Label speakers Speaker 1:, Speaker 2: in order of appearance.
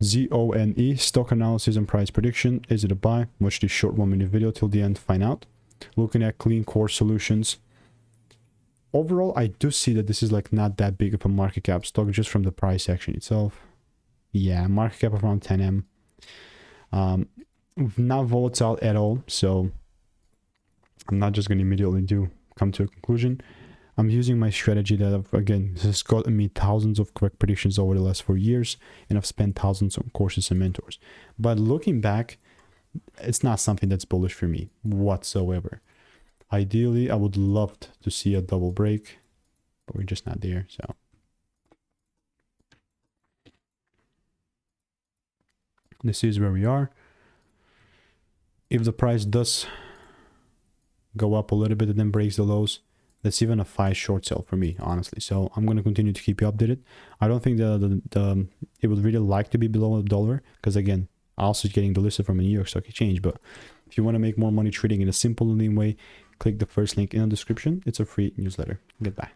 Speaker 1: ZONE, stock analysis and price prediction. Is it a buy? Watch this short 1-minute video till the end, find out. Looking at CleanCore Solutions. Overall, I do see that this is like not that big of a market cap stock just from the price action itself. Yeah, market cap of around 10M. Not volatile at all, so I'm not just going to immediately come to a conclusion. I'm using my strategy that again has gotten me thousands of correct predictions over the last 4 years, and I've spent thousands on courses and mentors. But looking back, it's not something that's bullish for me whatsoever. Ideally, I would love to see a double break, but we're just not there. So this is where we are. If the price does go up a little bit and then breaks the lows, that's even a 5 short sell for me, honestly. So I'm going to continue to keep you updated. I don't think it would really like to be below $1, because again, also getting the listed from a New York Stock Exchange. But if you want to make more money trading in a simple and lean way, click the first link in the description. It's a free newsletter. Goodbye.